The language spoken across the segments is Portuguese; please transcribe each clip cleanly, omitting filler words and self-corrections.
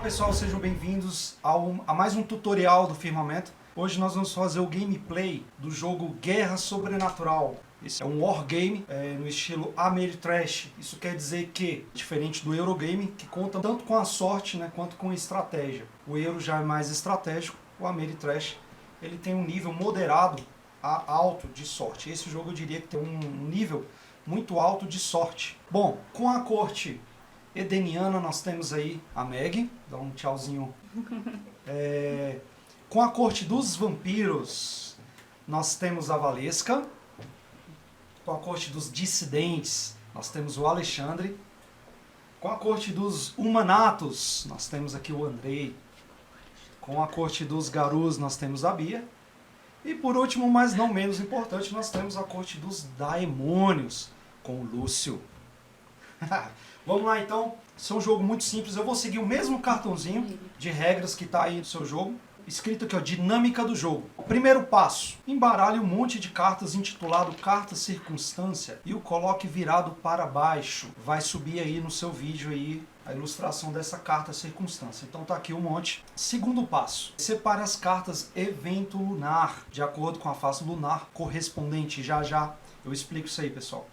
pessoal, sejam bem-vindos a mais um tutorial do Firmamento. Hoje nós vamos fazer o gameplay do jogo Guerra Sobrenatural. Esse é um wargame no estilo Ameritrash. Isso quer dizer que, diferente do Eurogame, que conta tanto com a sorte, né, quanto com a estratégia. O Euro já é mais estratégico, o Ameritrash ele tem um nível moderado a alto de sorte. Esse jogo eu diria que tem um nível muito alto de sorte. Bom, com a corte edeniana nós temos aí a Meg, dá um tchauzinho. Com a corte dos vampiros nós temos a Valesca. Com a corte dos dissidentes nós temos o Alexandre. Com a corte dos humanatos nós temos aqui o Andrei. Com a corte dos garus nós temos a Bia. E por último, mas não menos importante, nós temos a corte dos daemônios com o Lúcio. Vamos lá então, esse é um jogo muito simples, eu vou seguir o mesmo cartãozinho de regras que está aí no seu jogo, escrito aqui, ó, dinâmica do jogo. Primeiro passo, embaralhe um monte de cartas intitulado Carta Circunstância e o coloque virado para baixo. Vai subir aí no seu vídeo aí a ilustração dessa carta circunstância. Então tá aqui um monte. Segundo passo, separe as cartas evento lunar, de acordo com a fase lunar correspondente. Já já eu explico isso aí, pessoal.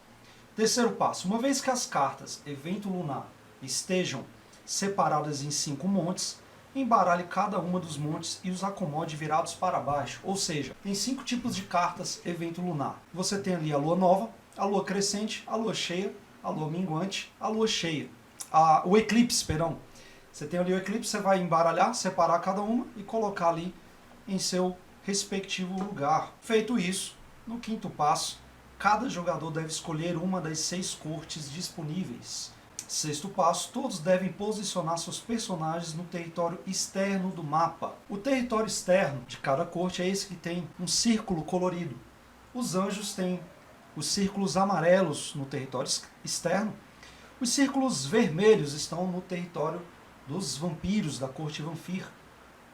Terceiro passo, uma vez que as cartas evento lunar estejam separadas em 5 montes, embaralhe cada uma dos montes e os acomode virados para baixo. Ou seja, tem 5 tipos de cartas evento lunar. Você tem ali a lua nova, a lua crescente, a lua cheia, a lua minguante, a lua cheia. O eclipse, perdão. Você tem ali o eclipse, você vai embaralhar, separar cada uma e colocar ali em seu respectivo lugar. Feito isso, no quinto passo, cada jogador deve escolher uma das 6 cortes disponíveis. Sexto passo, todos devem posicionar seus personagens no território externo do mapa. O território externo de cada corte é esse que tem um círculo colorido. Os anjos têm os círculos amarelos no território externo. Os círculos vermelhos estão no território dos vampiros, da corte Vanfir.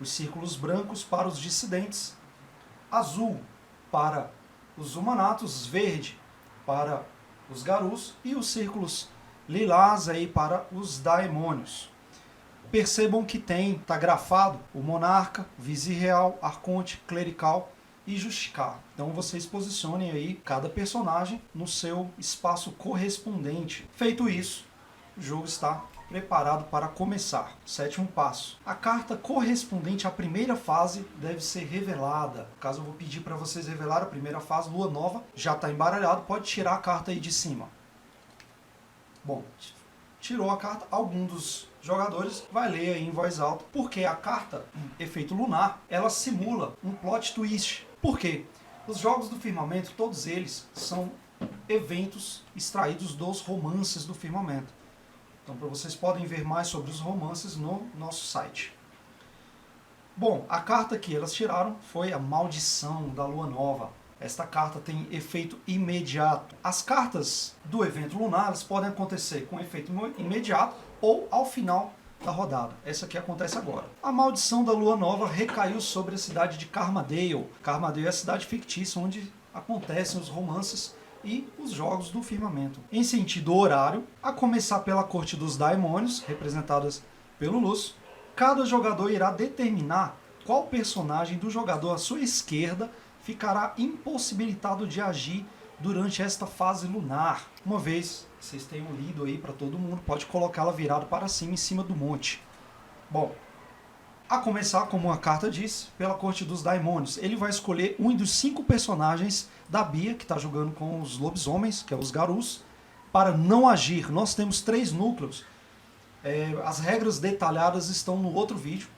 Os círculos brancos para os dissidentes. Azul para os humanatos, verde para os garus e os círculos lilás aí para os daemônios. Percebam que está grafado o monarca, vice-real, arconte, clerical e justicar. Então vocês posicionem aí cada personagem no seu espaço correspondente. Feito isso, o jogo está preparado para começar. Sétimo passo. A carta correspondente à primeira fase deve ser revelada. No caso, eu vou pedir para vocês revelar a primeira fase, lua nova. Já está embaralhado, pode tirar a carta aí de cima. Bom, tirou a carta, algum dos jogadores vai ler aí em voz alta, porque a carta, efeito lunar, ela simula um plot twist. Por quê? Os jogos do Firmamento, todos eles são eventos extraídos dos romances do Firmamento. Então, vocês podem ver mais sobre os romances no nosso site. Bom, a carta que elas tiraram foi a Maldição da Lua Nova. Esta carta tem efeito imediato. As cartas do evento lunar elas podem acontecer com efeito imediato ou ao final da rodada. Essa aqui acontece agora. A Maldição da Lua Nova recaiu sobre a cidade de Carmadale. Carmadale é a cidade fictícia onde acontecem os romances e os jogos do Firmamento. Em sentido horário, a começar pela corte dos daemônios, representadas pelo Lúcio, cada jogador irá determinar qual personagem do jogador à sua esquerda ficará impossibilitado de agir durante esta fase lunar. Uma vez vocês tenham lido aí para todo mundo, pode colocá-la virado para cima, em cima do monte. Bom, a começar, como a carta diz, pela corte dos daemônios. Ele vai escolher um dos 5 personagens da Bia, que está jogando com os lobisomens, que é os garus, para não agir. Nós temos 3 núcleos. As regras detalhadas estão no outro vídeo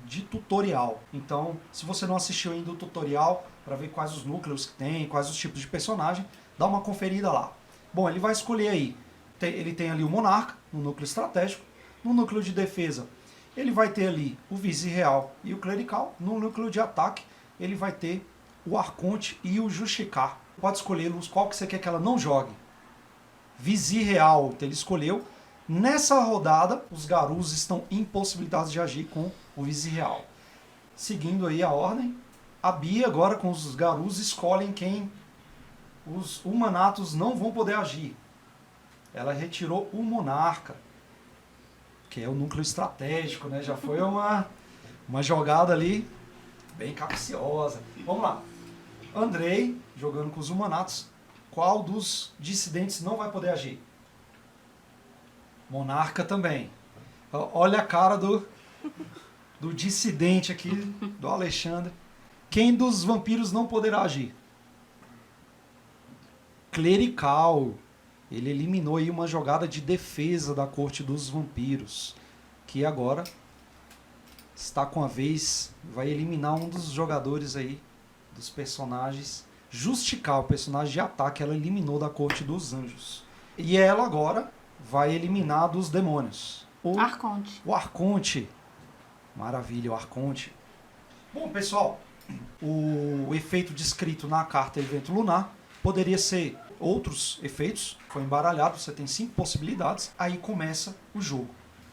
de tutorial. Então, se você não assistiu ainda o tutorial, para ver quais os núcleos que tem, quais os tipos de personagem, dá uma conferida lá. Bom, ele vai escolher aí. Ele tem ali o monarca, no núcleo estratégico. No núcleo de defesa, ele vai ter ali o vice-real e o clerical. No núcleo de ataque, ele vai ter o arconte e o justicar. Pode escolher qual que você quer que ela não jogue. Vice-real, então ele escolheu. Nessa rodada, os garus estão impossibilitados de agir com o vice-real. Seguindo aí a ordem, a Bia agora com os garus escolhem quem os humanatos não vão poder agir. Ela retirou o monarca. Ok? que é o núcleo estratégico, né? Já foi uma jogada ali bem capciosa. Vamos lá. Andrei, jogando com os humanatos. Qual dos dissidentes não vai poder agir? Monarca também. Olha a cara do dissidente aqui, do Alexandre. Quem dos vampiros não poderá agir? Clerical. Ele eliminou aí uma jogada de defesa da corte dos vampiros, que agora está com a vez, vai eliminar um dos jogadores aí, dos personagens. Justicar, o personagem de ataque, ela eliminou da corte dos anjos. E ela agora vai eliminar dos demônios. Arconte. O Arconte. Maravilha, o Arconte. Bom, pessoal, o efeito descrito na carta Evento Lunar poderia ser outros efeitos. Foi embaralhado, você tem 5 possibilidades. Aí começa o jogo.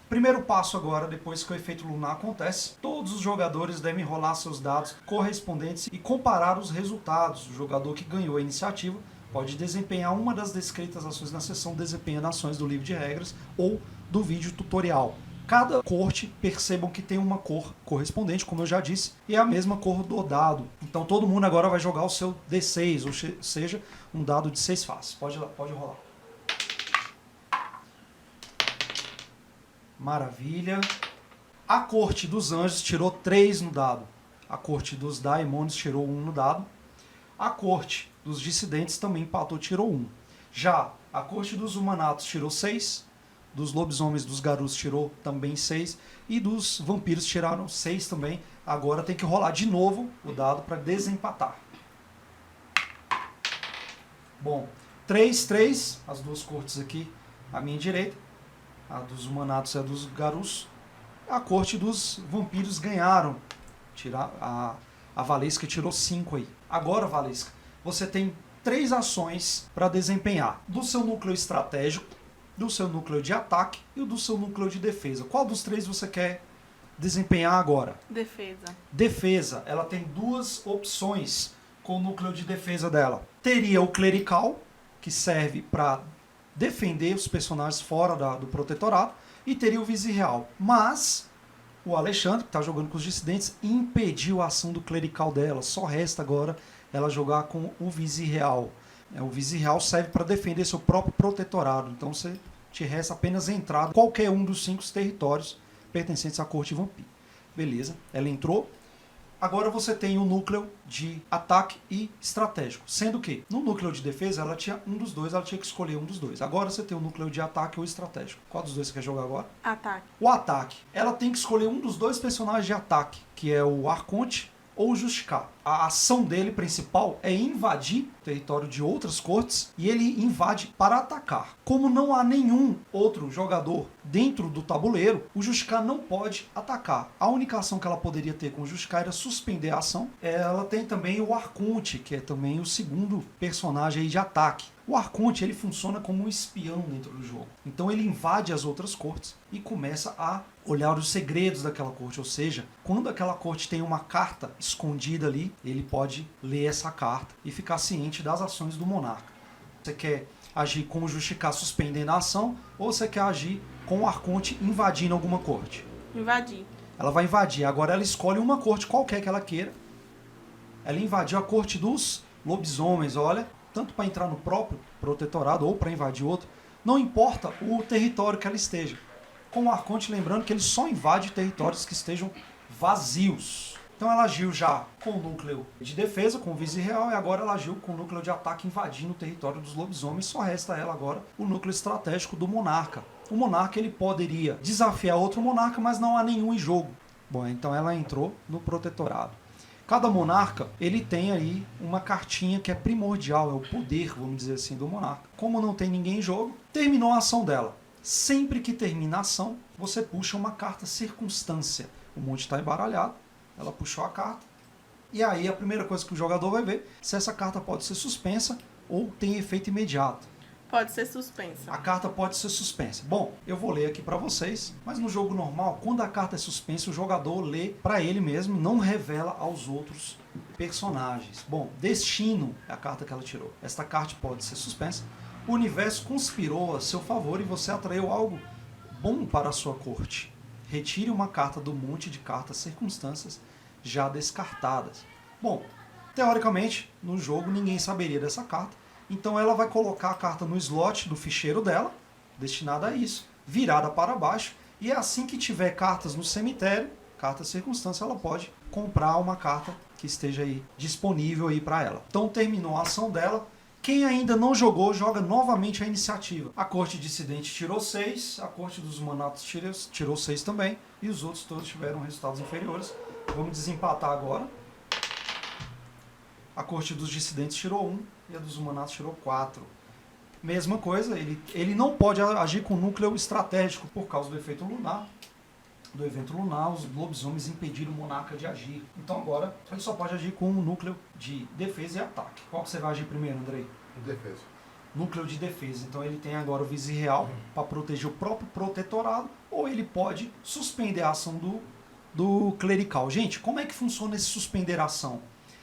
Primeiro passo agora, depois que o efeito lunar acontece, todos os jogadores devem rolar seus dados correspondentes e comparar os resultados. O jogador que ganhou a iniciativa pode desempenhar uma das descritas ações na seção Desempenhando Ações do livro de regras ou do vídeo tutorial. Cada corte, percebam que tem uma cor correspondente, como eu já disse, e é a mesma cor do dado. Então todo mundo agora vai jogar o seu D6, ou seja, um dado de 6 faces. Pode rolar. Maravilha. A corte dos anjos tirou 3 no dado. A corte dos daimônios tirou 1 no dado. A corte dos dissidentes também empatou, tirou 1. Já a corte dos humanatos tirou 6. Dos lobisomens, dos garus tirou também 6. E dos vampiros tiraram 6 também. Agora tem que rolar de novo o dado para desempatar. Bom, 3, 3. As duas cortes aqui à minha direita. A dos humanatos e a dos garus. A corte dos vampiros ganharam. A Valesca tirou 5 aí. Agora, Valesca, você tem 3 ações para desempenhar. Do seu núcleo estratégico, do seu núcleo de ataque e do seu núcleo de defesa. Qual dos 3 você quer desempenhar agora? Defesa. Defesa. Ela tem 2 opções com o núcleo de defesa dela. Teria o clerical, que serve para defender os personagens fora do protetorado, e teria o vice-real. Mas o Alexandre, que está jogando com os dissidentes, impediu a ação do clerical dela. Só resta agora ela jogar com o vice-real. O vice-real serve para defender seu próprio protetorado. Então você te resta apenas entrar em qualquer um dos 5 territórios pertencentes à corte vampiro. Beleza, ela entrou. Agora você tem o núcleo de ataque e estratégico. Sendo que no núcleo de defesa ela tinha um dos dois, ela tinha que escolher um dos dois. Agora você tem o núcleo de ataque ou estratégico. Qual dos dois você quer jogar agora? Ataque. O ataque. Ela tem que escolher um dos 2 personagens de ataque, que é o Arconte ou o Justicar. A ação dele principal é invadir o território de outras cortes e ele invade para atacar. Como não há nenhum outro jogador dentro do tabuleiro, o Justicar não pode atacar. A única ação que ela poderia ter com o Justicar era suspender a ação. Ela tem também o Arconte, que é também o segundo personagem aí de ataque. O Arconte, ele funciona como um espião dentro do jogo. Então ele invade as outras cortes e começa a olhar os segredos daquela corte. Ou seja, quando aquela corte tem uma carta escondida ali, ele pode ler essa carta e ficar ciente das ações do monarca. Você quer agir com o Justicar suspendendo a ação, ou você quer agir com o Arconte invadindo alguma corte? Invadir. Ela vai invadir. Agora ela escolhe uma corte qualquer que ela queira. Ela invadiu a corte dos lobisomens, olha, tanto para entrar no próprio protetorado ou para invadir outro, não importa o território que ela esteja. Com o Arconte, lembrando que ele só invade territórios que estejam vazios. Então ela agiu já com o núcleo de defesa, com o vice-real, e agora ela agiu com o núcleo de ataque invadindo o território dos lobisomens. Só resta a ela agora o núcleo estratégico do monarca. O monarca ele poderia desafiar outro monarca, mas não há nenhum em jogo. Bom, então ela entrou no protetorado. Cada monarca, ele tem aí uma cartinha que é primordial, é o poder, vamos dizer assim, do monarca. Como não tem ninguém em jogo, terminou a ação dela. Sempre que termina a ação, você puxa uma carta circunstância. O monte está embaralhado, ela puxou a carta. E aí a primeira coisa que o jogador vai ver, se essa carta pode ser suspensa ou tem efeito imediato. Pode ser suspensa. A carta pode ser suspensa. Bom, eu vou ler aqui para vocês, mas no jogo normal, quando a carta é suspensa, o jogador lê para ele mesmo, não revela aos outros personagens. Bom, Destino é a carta que ela tirou. Esta carta pode ser suspensa. O universo conspirou a seu favor e você atraiu algo bom para a sua corte. Retire uma carta do monte de cartas circunstâncias já descartadas. Bom, teoricamente, no jogo ninguém saberia dessa carta, então ela vai colocar a carta no slot do ficheiro dela, destinada a isso, virada para baixo, e é assim que tiver cartas no cemitério, carta circunstância, ela pode comprar uma carta que esteja aí disponível aí para ela. Então terminou a ação dela. Quem ainda não jogou, joga novamente a iniciativa. A corte dissidente tirou 6, a corte dos humanatos tirou 6 também, e os outros todos tiveram resultados inferiores. Vamos desempatar agora. A corte dos dissidentes tirou 1 e a dos humanatos tirou 4. Mesma coisa, ele não pode agir com núcleo estratégico por causa do efeito lunar. Do evento lunar, os lobisomens impediram o monarca de agir. Então agora ele só pode agir com um núcleo de defesa e ataque. Qual que você vai agir primeiro, Andrei? Defesa. Núcleo de defesa. Então ele tem agora o vice-real para proteger o próprio protetorado, ou ele pode suspender a ação do clerical. Gente, como é que funciona esse suspender a ação?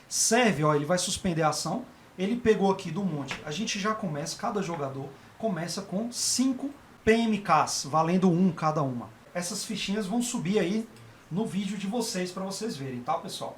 Serve, ó, ele vai suspender a ação. Ele pegou aqui do monte. A gente já começa, cada jogador começa com 5 PMKs, valendo 1 cada uma. Essas fichinhas vão subir aí no vídeo de vocês para vocês verem, tá, pessoal?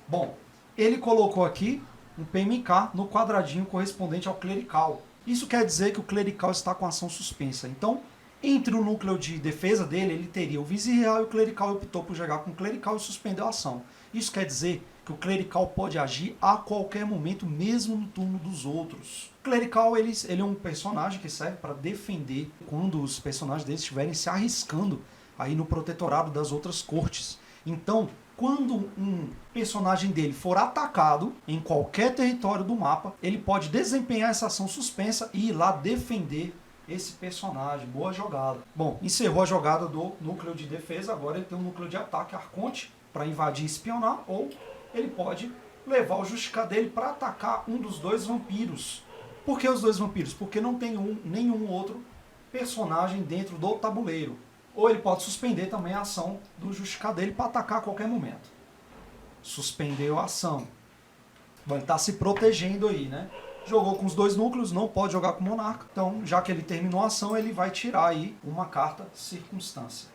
Bom, ele colocou aqui um PMK no quadradinho correspondente ao clerical. Isso quer dizer que o clerical está com ação suspensa. Então, entre o núcleo de defesa dele, ele teria o vice-real e o clerical optou por jogar com o clerical e suspendeu a ação. Isso quer dizer que o clerical pode agir a qualquer momento, mesmo no turno dos outros. O clerical ele é um personagem que serve para defender quando os personagens deles estiverem se arriscando aí no protetorado das outras cortes. Então, quando um personagem dele for atacado em qualquer território do mapa, ele pode desempenhar essa ação suspensa e ir lá defender esse personagem. Boa jogada. Bom, encerrou a jogada do núcleo de defesa, agora ele tem um núcleo de ataque, Arconte, para invadir e espionar, ou ele pode levar o Justicar dele para atacar um dos 2 vampiros. Por que os 2 vampiros? Porque não tem nenhum outro personagem dentro do tabuleiro. Ou ele pode suspender também a ação do Justicar dele para atacar a qualquer momento. Suspendeu a ação. Ele está se protegendo aí, né? Jogou com os 2 núcleos, não pode jogar com o Monarca. Então, já que ele terminou a ação, ele vai tirar aí uma carta circunstância.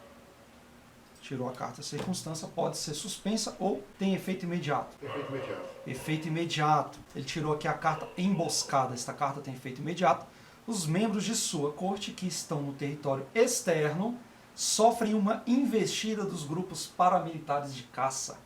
Tirou a carta circunstância, pode ser suspensa ou tem efeito imediato. Efeito imediato. Efeito imediato. Ele tirou aqui a carta emboscada. Esta carta tem efeito imediato. Os membros de sua corte que estão no território externo sofrem uma investida dos grupos paramilitares de caça.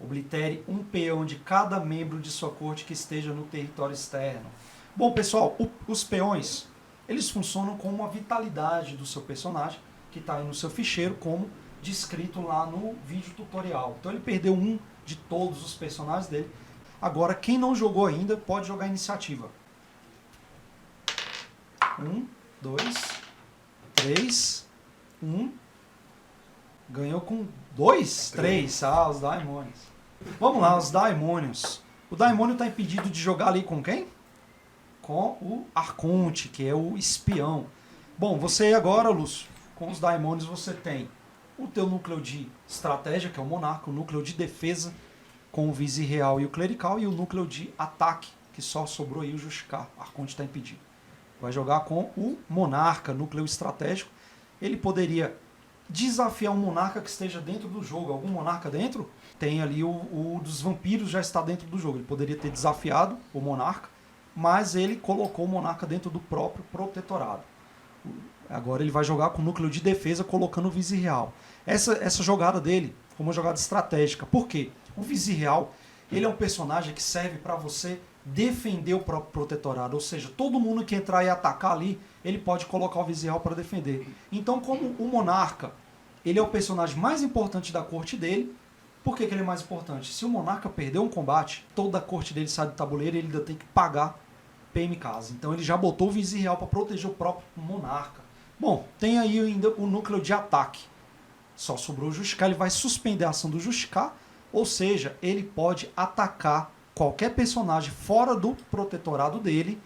Oblitere um peão de cada membro de sua corte que esteja no território externo. Bom, pessoal, os peões, eles funcionam como a vitalidade do seu personagem, que está aí no seu ficheiro, como descrito lá no vídeo tutorial. Então ele perdeu um de todos os personagens dele. Agora, quem não jogou ainda, pode jogar iniciativa. 1, 2, 3, 1. Ganhou com 2, 3. Ah, os daimônios. Vamos lá, os daimônios. O daimônio está impedido de jogar ali com quem? Com o Arconte, que é o espião. Bom, você agora, Lúcio, com os daimônios você tem o teu núcleo de estratégia, que é o monarca, o núcleo de defesa, com o vice-real e o clerical, e o núcleo de ataque, que só sobrou aí o Justicar. O Arconte está impedido. Vai jogar com o monarca, núcleo estratégico. Ele poderia desafiar um monarca que esteja dentro do jogo. Algum monarca dentro? Tem ali o dos vampiros, já está dentro do jogo. Ele poderia ter desafiado o monarca, mas ele colocou o monarca dentro do próprio protetorado. Agora ele vai jogar com o núcleo de defesa, colocando o vice-real. Essa jogada dele foi uma jogada estratégica. Por quê? O vice-real, ele é um personagem que serve para você defender o próprio protetorado. Ou seja, todo mundo que entrar e atacar ali, ele pode colocar o vice-real para defender. Então, como o monarca, ele é o personagem mais importante da corte dele. Por que ele é mais importante? Se o monarca perder um combate, toda a corte dele sai do tabuleiro e ele ainda tem que pagar PMKs. Então ele já botou o vice-real para proteger o próprio monarca. Bom, tem aí ainda o núcleo de ataque. Só sobrou o Justicar, ele vai suspender a ação do Justicar, ou seja, ele pode atacar qualquer personagem fora do protetorado dele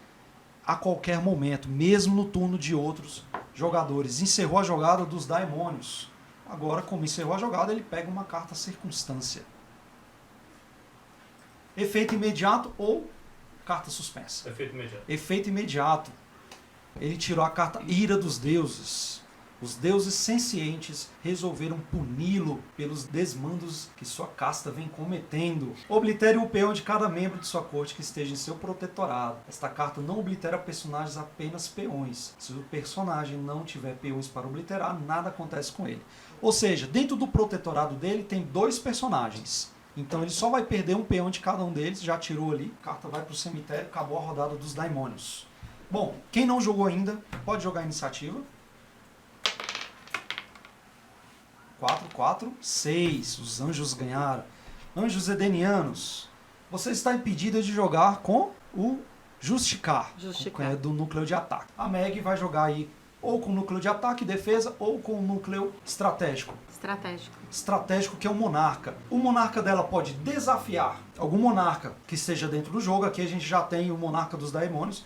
a qualquer momento, mesmo no turno de outros jogadores. Encerrou a jogada dos daimônios. Agora, como encerrou a jogada, ele pega uma carta circunstância. Efeito imediato ou carta suspensa? Efeito imediato. Efeito imediato. Ele tirou a carta Ira dos Deuses. Os deuses sencientes resolveram puni-lo pelos desmandos que sua casta vem cometendo. Oblitere um peão de cada membro de sua corte que esteja em seu protetorado. Esta carta não oblitera personagens, apenas peões. Se o personagem não tiver peões para obliterar, nada acontece com ele. Ou seja, dentro do protetorado dele tem 2 personagens. Então ele só vai perder um peão de cada um deles, já tirou ali, a carta vai para o cemitério, acabou a rodada dos daimônios. Bom, quem não jogou ainda, pode jogar a iniciativa. 4, 4, 6. Os anjos ganharam. Anjos edenianos. Você está impedida de jogar com o Justicar. Que é do núcleo de ataque. A Meg vai jogar aí ou com o núcleo de ataque e defesa, ou com o núcleo estratégico. Estratégico, que é o monarca. O monarca dela pode desafiar algum monarca que esteja dentro do jogo. Aqui a gente já tem o monarca dos daimônios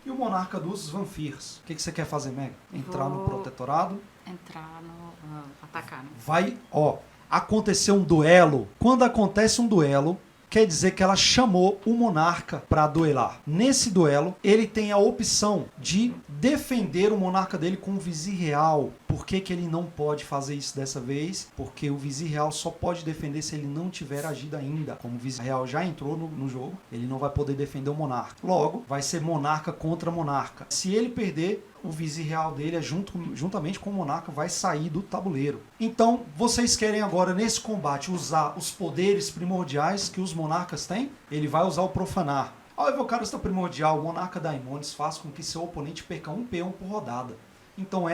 e o monarca dos Vanfirs. O que você quer fazer, Meg? Entrar no protetorado? Entrar no... atacar, né? Vai, acontecer um duelo. Quando acontece um duelo, quer dizer que ela chamou o monarca para duelar. Nesse duelo, ele tem a opção de defender o monarca dele com o vizir real. Por que ele não pode fazer isso dessa vez? Porque o vizir real só pode defender se ele não tiver agido ainda. Como o vizir real já entrou no jogo, ele não vai poder defender o monarca. Logo, vai ser monarca contra monarca. Se ele perder, o vizir real dele, juntamente com o monarca, vai sair do tabuleiro. Então, vocês querem agora, nesse combate, usar os poderes primordiais que os monarcas têm? Ele vai usar o profanar. Ao evocar esta primordial, o monarca Daimones faz com que seu oponente perca um peão por rodada. Então,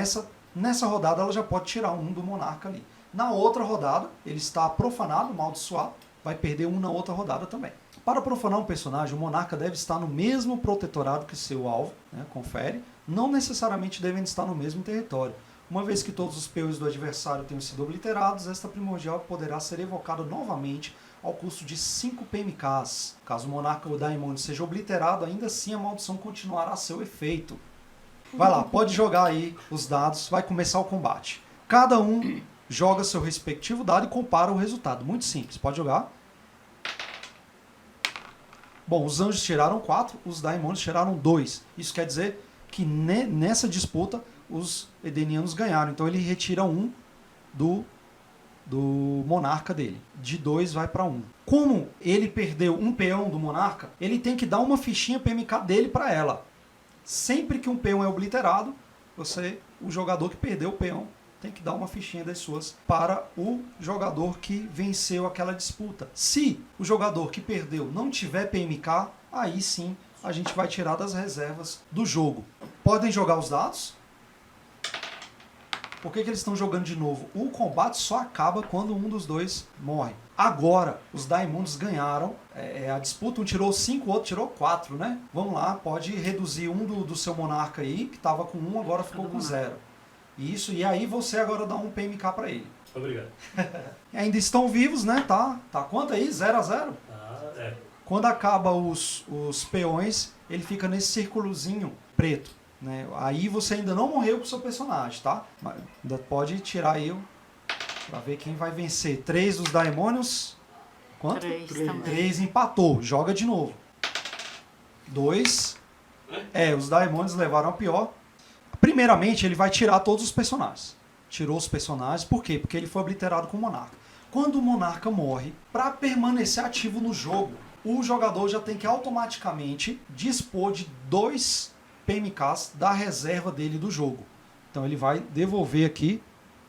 nessa rodada, ela já pode tirar um do monarca ali. Na outra rodada, ele está profanado, amaldiçoado, vai perder um na outra rodada também. Para profanar um personagem, o monarca deve estar no mesmo protetorado que seu alvo, né, confere, não necessariamente devem estar no mesmo território. Uma vez que todos os peões do adversário tenham sido obliterados, esta primordial poderá ser evocada novamente ao custo de 5 PMKs. Caso o monarca ou daimônio seja obliterado, ainda assim a maldição continuará a seu efeito. Vai lá, pode jogar aí os dados, vai começar o combate. Cada um joga seu respectivo dado e compara o resultado. Muito simples, pode jogar. Bom, os anjos tiraram 4, os daimônios tiraram 2. Isso quer dizer que nessa disputa os edenianos ganharam. Então ele retira 1 do monarca dele. De 2 vai para 1. Como ele perdeu um peão do monarca, ele tem que dar uma fichinha PMK dele para ela. Sempre que um peão é obliterado, o jogador que perdeu o peão tem que dar uma fichinha das suas para o jogador que venceu aquela disputa. Se o jogador que perdeu não tiver PMK, aí sim a gente vai tirar das reservas do jogo. Podem jogar os dados. Por que eles estão jogando de novo? O combate só acaba quando um dos dois morre. Agora, os Daimons ganharam a disputa. Um tirou 5, o outro tirou 4, né? Vamos lá, pode reduzir um do seu monarca aí, que estava com 1, agora ficou com 0. Isso, e aí você agora dá um PMK para ele. Obrigado. Ainda estão vivos, né? Tá quanto aí? 0-0? Quando acaba os peões, ele fica nesse círculozinho preto, né? Aí você ainda não morreu com o seu personagem, tá? Mas ainda pode tirar aí pra ver quem vai vencer. 3 dos daimônios. Quanto? 3 empatou. Joga de novo. 2. Os daimônios levaram a pior. Primeiramente, ele vai tirar todos os personagens. Tirou os personagens. Por quê? Porque ele foi obliterado com o monarca. Quando o monarca morre, para permanecer ativo no jogo, o jogador já tem que automaticamente dispor de 2 PMKs da reserva dele do jogo. Então ele vai devolver aqui,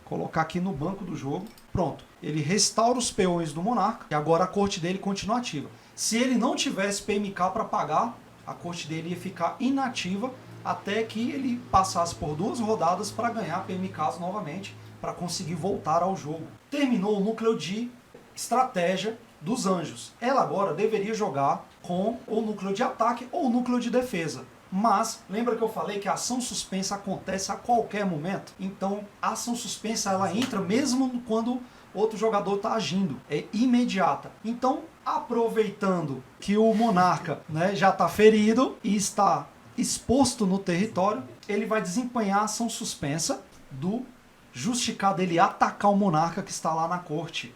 colocar aqui no banco do jogo. Pronto. Ele restaura os peões do monarca e agora a corte dele continua ativa. Se ele não tivesse PMK para pagar, a corte dele ia ficar inativa até que ele passasse por 2 rodadas para ganhar PMKs novamente, para conseguir voltar ao jogo. Terminou o núcleo de estratégia dos anjos. Ela agora deveria jogar com o núcleo de ataque ou o núcleo de defesa. Mas, lembra que eu falei que a ação suspensa acontece a qualquer momento? Então, a ação suspensa ela entra mesmo quando outro jogador está agindo. É imediata. Então, aproveitando que o monarca, né, já está ferido e está exposto no território, ele vai desempenhar a ação suspensa do justificar dele atacar o monarca que está lá na corte.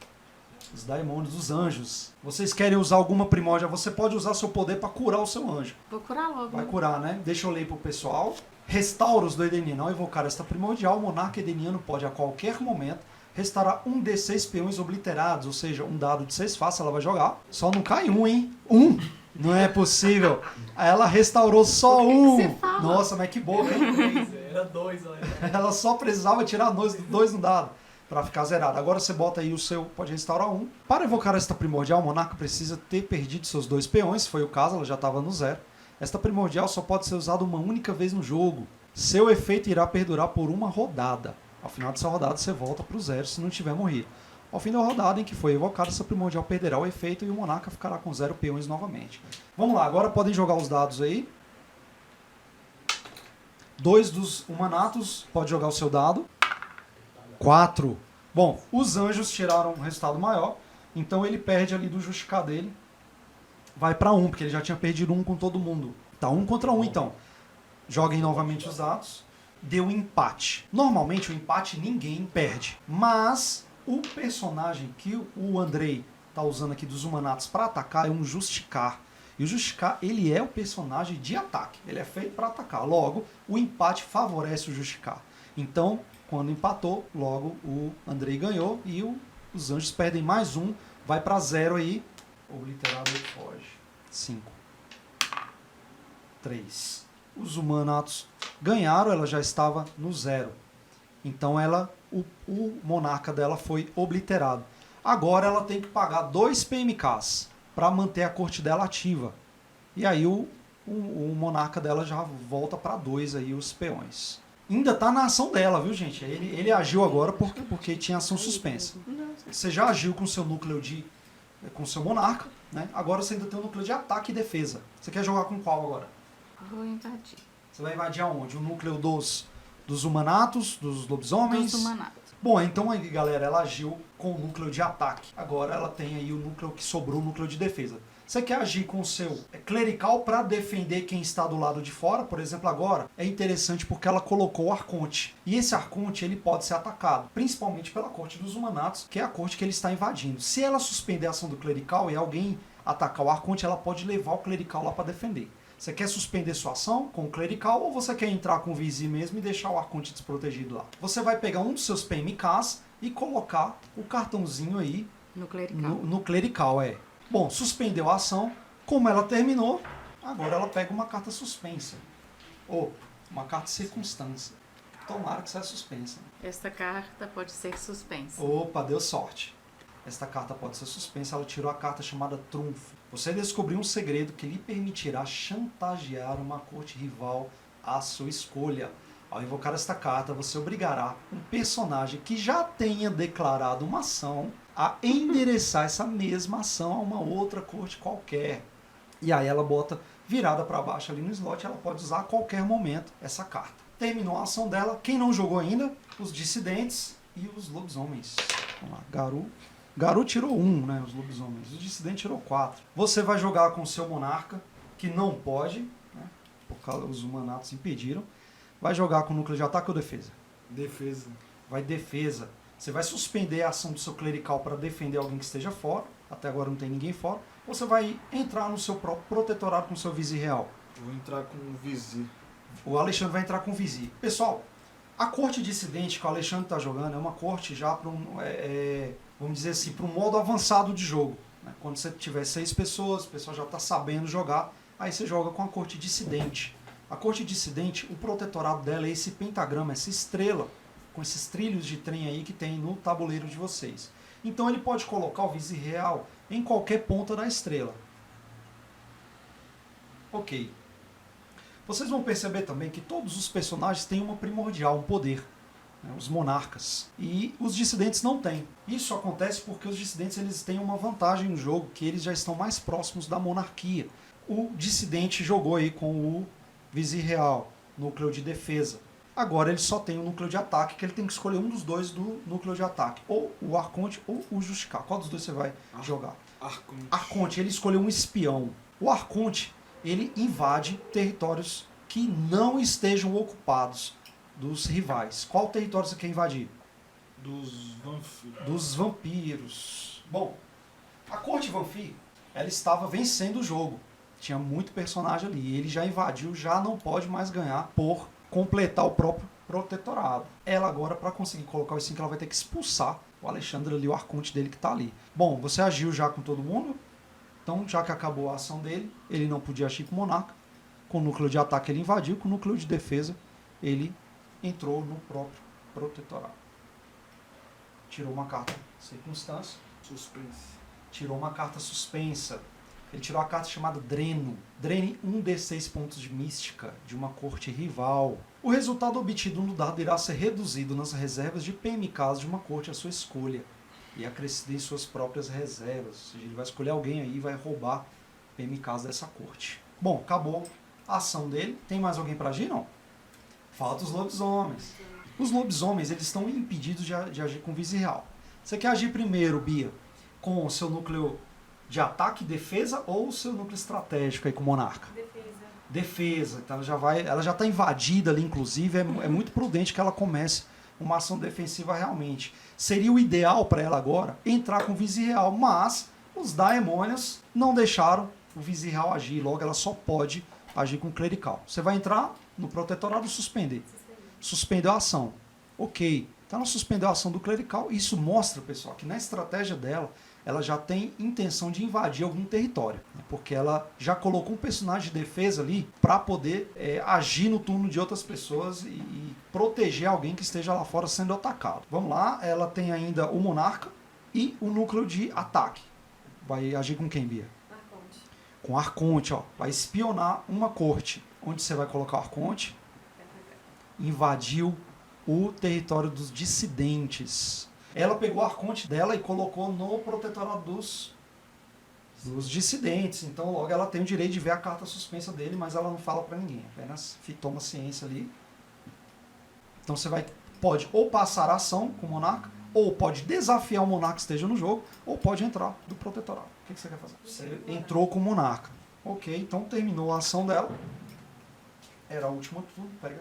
Os daimônios, os anjos. Vocês querem usar alguma primórdia? Você pode usar seu poder para curar o seu anjo. Vou curar logo. Vai curar, né? Deixa eu ler pro pessoal. Restauros do Edeniano. Ao evocar esta primordial, o monarca edeniano pode a qualquer momento restaurar um D6 peões obliterados, ou seja, um dado de 6 faces ela vai jogar. Só não cai um, hein? Um! Não é possível. Ela restaurou só um. Nossa, mas que boca, hein? Era 2, olha. Ela só precisava tirar dois no dado para ficar zerado. Agora você bota aí o seu, pode restaurar um. Para evocar esta primordial, o monarca precisa ter perdido seus 2 peões, se foi o caso, ela já estava no 0. Esta primordial só pode ser usada uma única vez no jogo. Seu efeito irá perdurar por uma rodada. Ao final dessa rodada você volta para o 0 se não tiver morrido. Ao fim da rodada em que foi evocada, essa primordial perderá o efeito e o monarca ficará com 0 peões novamente. Vamos lá, agora podem jogar os dados aí. 2 dos humanatos, pode jogar o seu dado. 4. Bom, os anjos tiraram um resultado maior, então ele perde ali do justificar dele. Vai para 1, porque ele já tinha perdido 1 com todo mundo. Tá 1 contra 1, então. Joguem novamente os dados. Deu empate. Normalmente o empate ninguém perde, mas o personagem que o Andrei tá usando aqui dos humanatos para atacar é um Justicar. E o Justicar, ele é o personagem de ataque. Ele é feito para atacar. Logo, o empate favorece o Justicar. Então, quando empatou, logo o Andrei ganhou e os anjos perdem mais 1. Vai para 0 aí. Obliterado ele foge. 5. 3. Os humanatos ganharam, ela já estava no 0. Então o monarca dela foi obliterado. Agora ela tem que pagar 2 PMKs para manter a corte dela ativa. E aí o monarca dela já volta para 2 aí os peões. Ainda tá na ação dela, viu, gente? Ele agiu agora porque tinha ação suspensa. Você já agiu com seu núcleo com seu monarca, né? Agora você ainda tem um núcleo de ataque e defesa. Você quer jogar com qual agora? Vou invadir. Você vai invadir aonde? O núcleo dos humanatos, dos lobisomens? Dos humanatos. Bom, então aí, galera, ela agiu com o núcleo de ataque. Agora ela tem aí o núcleo que sobrou, o núcleo de defesa. Você quer agir com o seu clerical para defender quem está do lado de fora? Por exemplo, agora é interessante porque ela colocou o arconte. E esse arconte ele pode ser atacado, principalmente pela corte dos humanatos, que é a corte que ele está invadindo. Se ela suspender a ação do clerical e alguém atacar o arconte, ela pode levar o clerical lá para defender. Você quer suspender sua ação com o clerical ou você quer entrar com o vizir mesmo e deixar o arconte desprotegido lá? Você vai pegar um dos seus PMKs e colocar o cartãozinho aí No clerical. no clerical, é. Bom, suspendeu a ação. Como ela terminou, agora ela pega uma carta suspensa. Ou uma carta de circunstância. Tomara que seja suspensa. Esta carta pode ser suspensa. Opa, deu sorte. Esta carta pode ser suspensa. Ela tirou a carta chamada Trunfo. Você descobriu um segredo que lhe permitirá chantagear uma corte rival à sua escolha. Ao invocar esta carta, você obrigará um personagem que já tenha declarado uma ação a endereçar essa mesma ação a uma outra corte qualquer. E aí ela bota virada para baixo ali no slot, ela pode usar a qualquer momento essa carta. Terminou a ação dela. Quem não jogou ainda? Os dissidentes e os lobisomens. Vamos lá, Garu tirou 1, né? Os lobisomens. O dissidente tirou 4. Você vai jogar com o seu monarca, que não pode, né? Por causa os humanatos impediram. Vai jogar com núcleo de ataque ou defesa? Defesa. Vai defesa. Você vai suspender a ação do seu clerical para defender alguém que esteja fora. Até agora não tem ninguém fora. Ou você vai entrar no seu próprio protetorado com o seu vizir real. Vou entrar com o vizir. O Alexandre vai entrar com o vizir. Pessoal, a corte dissidente que o Alexandre está jogando é uma corte já para vamos dizer assim, para um modo avançado de jogo. Né? Quando você tiver 6 pessoas, o pessoal já está sabendo jogar, aí você joga com a corte dissidente. A corte dissidente, o protetorado dela é esse pentagrama, essa estrela, com esses trilhos de trem aí que tem no tabuleiro de vocês. Então ele pode colocar o vizir real em qualquer ponta da estrela. Ok. Vocês vão perceber também que todos os personagens têm uma primordial, um poder. Né? Os monarcas. E os dissidentes não têm. Isso acontece porque os dissidentes eles têm uma vantagem no jogo, que eles já estão mais próximos da monarquia. O dissidente jogou aí com o vizir real, núcleo de defesa. Agora ele só tem o núcleo de ataque, que ele tem que escolher um dos dois do núcleo de ataque. Ou o Arconte ou o Justicar. Qual dos dois você vai jogar? Arconte. Arconte, ele escolheu um espião. O Arconte, ele invade territórios que não estejam ocupados dos rivais. Qual território você quer invadir? Dos vampiros. Bom, a corte Vanfir, ela estava vencendo o jogo. Tinha muito personagem ali. Ele já invadiu, já não pode mais ganhar por completar o próprio protetorado. Ela agora, para conseguir colocar os 5, ela vai ter que expulsar o Alexandre ali, o arconte dele que tá ali. Bom, você agiu já com todo mundo, então já que acabou a ação dele, ele não podia agir com o monarca. Com o núcleo de ataque ele invadiu, com o núcleo de defesa ele entrou no próprio protetorado. Tirou uma carta circunstância. Suspense. Tirou uma carta suspensa. Ele tirou a carta chamada Dreno. Drene 1d6 pontos de mística de uma corte rival. O resultado obtido no dado irá ser reduzido nas reservas de PMKs de uma corte à sua escolha e acrescido em suas próprias reservas. Ou seja, ele vai escolher alguém aí e vai roubar PMKs dessa corte. Bom, acabou a ação dele. Tem mais alguém para agir? Não. Falta os lobisomens. Os lobisomens, eles estão impedidos de agir com vice-real. Você quer agir primeiro, Bia, com o seu núcleo de ataque e defesa ou o seu núcleo estratégico aí com o monarca? Defesa. Então ela já está invadida ali, inclusive. É muito prudente que ela comece uma ação defensiva realmente. Seria o ideal para ela agora entrar com o vice-real, mas os daemônios não deixaram o vice-real agir. Logo, ela só pode agir com o clerical. Você vai entrar no protetorado e suspender. Suspendeu a ação. Ok. Então ela suspendeu a ação do clerical. Isso mostra, pessoal, que na estratégia dela, ela já tem intenção de invadir algum território. Né? Porque ela já colocou um personagem de defesa ali para poder agir no turno de outras pessoas e proteger alguém que esteja lá fora sendo atacado. Vamos lá. Ela tem ainda o monarca e o núcleo de ataque. Vai agir com quem, Bia? Arconte. Com Arconte, ó. Vai espionar uma corte. Onde você vai colocar o Arconte? Invadiu o território dos dissidentes. Ela pegou o arconte dela e colocou no protetorado dos dissidentes. Então, logo, ela tem o direito de ver a carta suspensa dele, mas ela não fala pra ninguém. Apenas toma ciência ali. Então, você pode ou passar a ação com o monarca, ou pode desafiar o monarca que esteja no jogo, ou pode entrar do protetorado. O que você quer fazer? Você entrou com o monarca. Ok, então terminou a ação dela. Era a última turno. Pega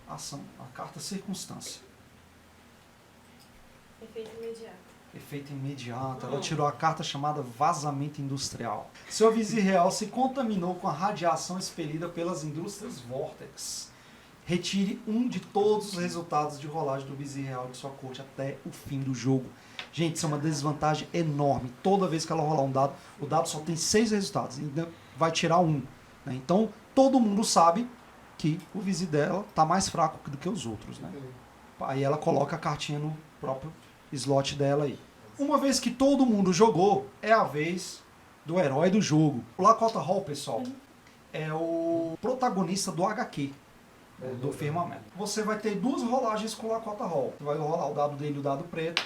a ação, a carta circunstância. Efeito imediato. Efeito imediato. Ela tirou a carta chamada vazamento industrial. Seu vice-real se contaminou com a radiação expelida pelas indústrias Vortex. Retire um de todos os resultados de rolagem do vice-real de sua corte até o fim do jogo. Gente, isso é uma desvantagem enorme. Toda vez que ela rolar um dado, o dado só tem 6 resultados. Ainda vai tirar um. Né? Então, todo mundo sabe que o vice dela está mais fraco do que os outros. Né? Aí ela coloca a cartinha no próprio slot dela aí. Uma vez que todo mundo jogou, é a vez do herói do jogo. O Lakota Hall, pessoal, é o protagonista do HQ, do Firmamento. Você vai ter 2 rolagens com o Lakota Hall. Você vai rolar o dado dele e o dado preto.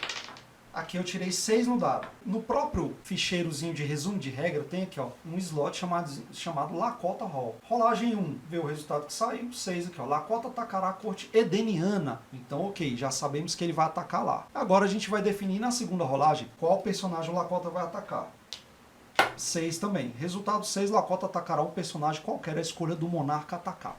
Aqui eu tirei 6 no dado. No próprio ficheirozinho de resumo de regra, tem aqui ó, um slot chamado Lakota Hall. Rolagem 1, vê o resultado que saiu. 6 aqui, ó. Lakota atacará a corte edeniana. Então, ok, já sabemos que ele vai atacar lá. Agora a gente vai definir na segunda rolagem qual personagem o Lakota vai atacar. 6 também. Resultado 6, Lakota atacará um personagem qualquer à escolha do monarca atacado.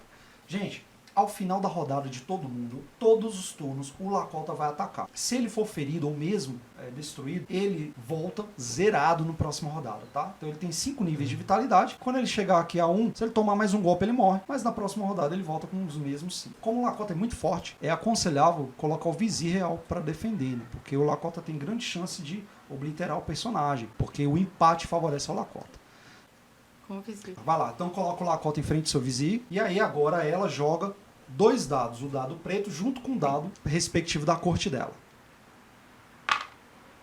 Gente, ao final da rodada de todo mundo, todos os turnos, o Lakota vai atacar. Se ele for ferido ou mesmo destruído, ele volta zerado no próximo rodada, tá? Então ele tem 5 níveis de vitalidade. Quando ele chegar aqui a 1, se ele tomar mais um golpe, ele morre. Mas na próxima rodada ele volta com os mesmos 5. Como o Lakota é muito forte, é aconselhável colocar o vizir real para defender, né? Porque o Lakota tem grande chance de obliterar o personagem, porque o empate favorece ao Lakota. Com o vizir. Vai lá, então coloca o Lakota em frente do seu vizir. E aí agora ela joga 2 dados, o dado preto junto com o dado respectivo da corte dela.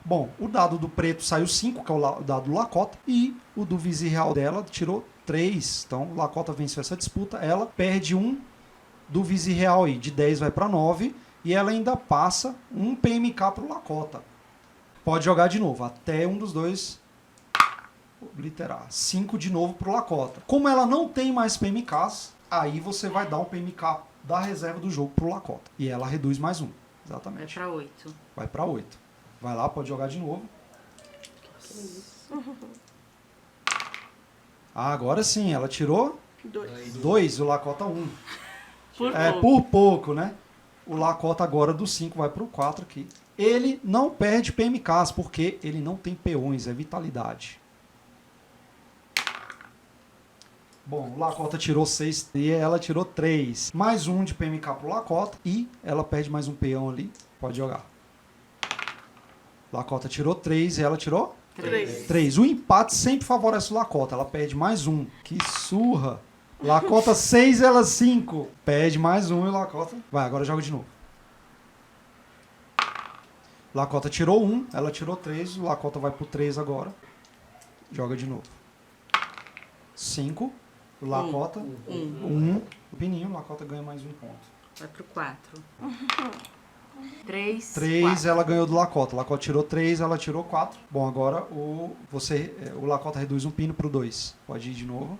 Bom, o dado do preto saiu 5, que é o dado do Lakota, e o do vizir real dela tirou 3. Então o Lakota venceu essa disputa, ela perde um do vizir real aí, de 10 vai para 9, e ela ainda passa um PMK para o Lakota. Pode jogar de novo, até um dos dois obliterar. 5 de novo para o Lakota. Como ela não tem mais PMKs, aí você vai dar um PMK da reserva do jogo pro Lakota. E ela reduz mais um. Vai Exatamente. pra 8. Vai pra 8. Vai lá, pode jogar de novo. Ah, agora sim, ela tirou 2, o Lakota 1. Por pouco, né? O Lakota agora do 5 vai pro 4 aqui. Ele não perde PMKs, porque ele não tem peões, é vitalidade. Bom, o Lakota tirou 6 e ela tirou 3. Mais um de PMK pro Lakota e ela perde mais um peão ali. Pode jogar. Lakota tirou 3 e ela tirou 3. 3. O empate sempre favorece o Lakota. Ela perde mais um. Que surra. Lakota 6, ela 5. Perde mais um e o Lakota... Vai, agora joga de novo. Lakota tirou 1, ela tirou 3. O Lakota vai pro 3 agora. Joga de novo. 5. O Lakota... 1. O pininho, o Lakota ganha mais um ponto. Vai pro 4. 3. 3, ela ganhou do Lakota. O Lakota tirou 3, ela tirou 4. Bom, agora o Lakota reduz um pino pro 2. Pode ir de novo.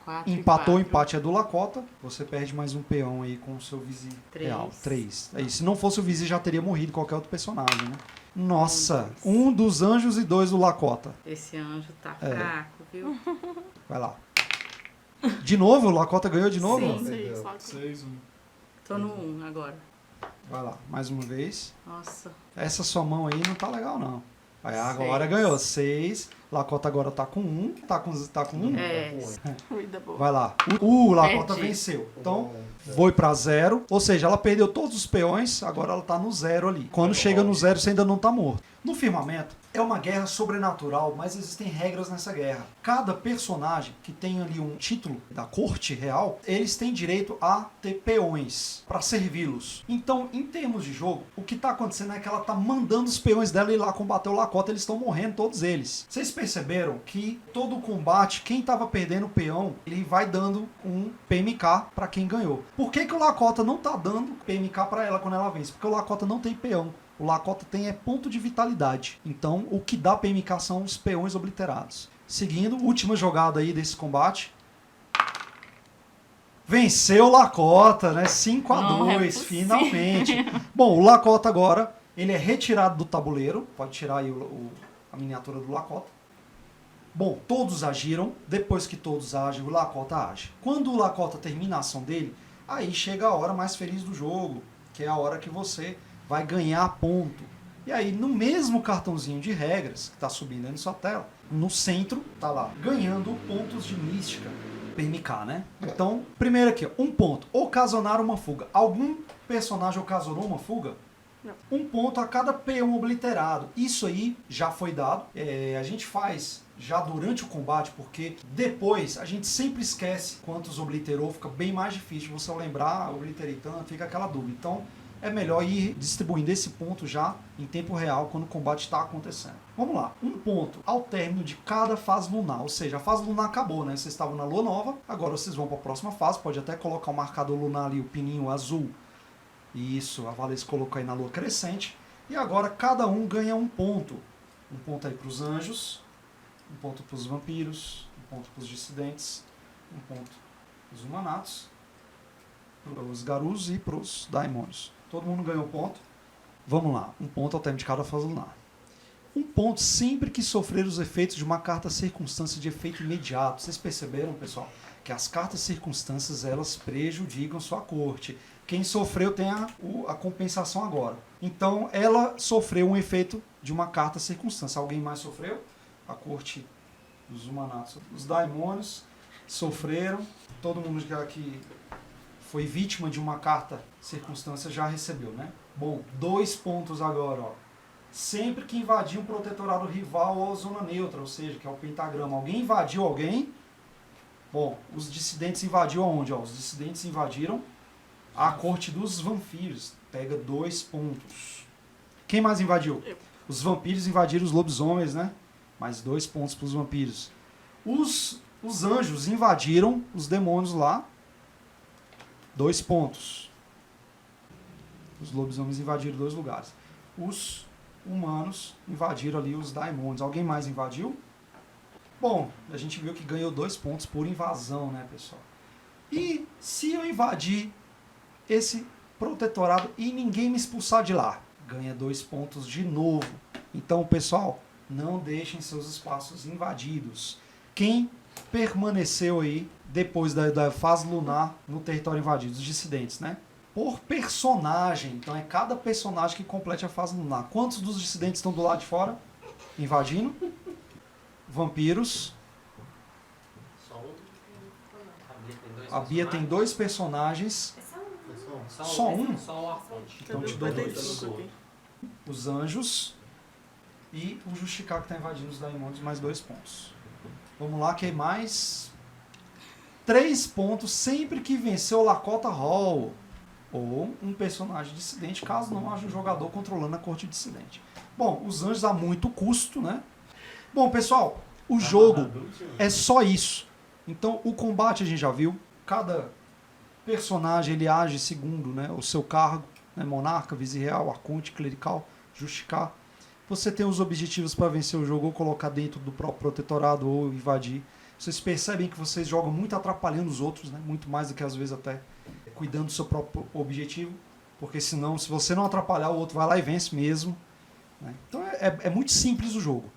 4 Empatou, o empate é do Lakota. Você perde mais um peão aí com o seu vizi 3. real. 3. Aí, se não fosse o vizi, já teria morrido qualquer outro personagem, né? Nossa, um dos anjos e 2 do Lakota. Esse anjo tá fraco, viu? Vai lá. De novo? O Lakota ganhou de novo? Sim. Sim, só que... 6, 1. Tô no 1 agora. Vai lá, mais uma vez. Nossa. Essa sua mão aí não tá legal, não. Aí agora 6. ganhou 6. Lakota agora tá com 1. Tá com 1? É. Cuida, boa. Vai lá. O Lakota Perdi. venceu. Então, foi pra 0. Ou seja, ela perdeu todos os peões, agora ela tá no 0 ali. Quando chega no 0, você ainda não tá morto. No Firmamento, é uma guerra sobrenatural, mas existem regras nessa guerra. Cada personagem que tem ali um título da corte real, eles têm direito a ter peões para servi-los. Então, em termos de jogo, o que tá acontecendo é que ela tá mandando os peões dela ir lá combater o Lakota, eles estão morrendo todos eles. Vocês perceberam que todo o combate, quem tava perdendo o peão, ele vai dando um PMK para quem ganhou. Por que o Lakota não tá dando PMK para ela quando ela vence? Porque o Lakota não tem peão. O Lakota tem ponto de vitalidade. Então, o que dá PMK são os peões obliterados. Seguindo, última jogada aí desse combate. Venceu o Lakota, né? 5 a Não é 2, possível. finalmente. Bom, o Lakota agora, ele é retirado do tabuleiro. Pode tirar aí a miniatura do Lakota. Bom, todos agiram. Depois que todos agem, o Lakota age. Quando o Lakota termina a ação dele, aí chega a hora mais feliz do jogo, que é a hora que você vai ganhar ponto. E aí, no mesmo cartãozinho de regras, que está subindo aí na sua tela, no centro, tá lá, ganhando pontos de mística. PMK, né? Então, primeiro aqui, ó, 1 ponto. Ocasionar uma fuga. Algum personagem ocasionou uma fuga? Não. 1 ponto a cada peão obliterado. Isso aí já foi dado. A gente faz já durante o combate, porque depois a gente sempre esquece quantos obliterou, fica bem mais difícil você lembrar, obliterei tanto, fica aquela dúvida. Então, é melhor ir distribuindo esse ponto já em tempo real, quando o combate está acontecendo. Vamos lá. 1 ponto ao término de cada fase lunar. Ou seja, a fase lunar acabou, né? Vocês estavam na lua nova, agora vocês vão para a próxima fase. Pode até colocar o marcador lunar ali, o pininho azul. Isso, a Valesca colocou aí na lua crescente. E agora cada um ganha 1 ponto. 1 ponto aí para os anjos, 1 ponto para os vampiros, 1 ponto para os dissidentes, 1 ponto para os humanatos, para os garus e para os daimons. Todo mundo ganhou ponto. Vamos lá. 1 ponto ao término de cada fase lunar. 1 ponto sempre que sofrer os efeitos de uma carta circunstância de efeito imediato. Vocês perceberam, pessoal, que as cartas circunstâncias, elas prejudicam sua corte. Quem sofreu tem a compensação agora. Então, ela sofreu um efeito de uma carta circunstância. Alguém mais sofreu? A corte dos humanatos. Os daimônios sofreram. Todo mundo que foi vítima de uma carta circunstância já recebeu, né? Bom, 2 pontos agora, ó. Sempre que invadir um protetorado rival ou a zona neutra, ou seja, que é o pentagrama. Alguém invadiu alguém? Bom, os dissidentes invadiram aonde? Ó, os dissidentes invadiram a corte dos vampiros. Pega 2 pontos. Quem mais invadiu? Eu. Os vampiros invadiram os lobisomens, né? Mais 2 pontos para os vampiros. Os anjos invadiram os demônios lá. 2 pontos. Os lobisomens invadiram 2 lugares. Os humanos invadiram ali os daimons. Alguém mais invadiu? Bom, a gente viu que ganhou 2 pontos por invasão, né, pessoal? E se eu invadir esse protetorado e ninguém me expulsar de lá? Ganha 2 pontos de novo. Então, pessoal, não deixem seus espaços invadidos. Quem permaneceu aí depois da fase lunar no território invadido? Os dissidentes, né? Por personagem. Então é cada personagem que complete a fase lunar. Quantos dos dissidentes estão do lado de fora? Invadindo? Vampiros. A Bia tem 2 personagens. Só um? Só o Arconte. Então te dou 2. 55 aqui. Os anjos e o Justicar que está invadindo os Daimones, mais 2 pontos. Vamos lá, que é mais 3 pontos sempre que vencer o Lakota Hall ou um personagem dissidente, caso não haja um jogador controlando a corte dissidente. Bom, os anjos a muito custo, né? Bom, pessoal, o jogo é só isso. Então, o combate a gente já viu. Cada personagem ele age segundo, né, o seu cargo, né, monarca, vice-real, arconte, clerical, justicar. Você tem os objetivos para vencer o jogo ou colocar dentro do próprio protetorado ou invadir. Vocês percebem que vocês jogam muito atrapalhando os outros, né, muito mais do que às vezes até cuidando do seu próprio objetivo, porque senão, se você não atrapalhar, o outro vai lá e vence mesmo. Né? Então é muito simples o jogo,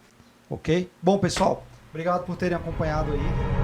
ok? Bom, pessoal, obrigado por terem acompanhado aí.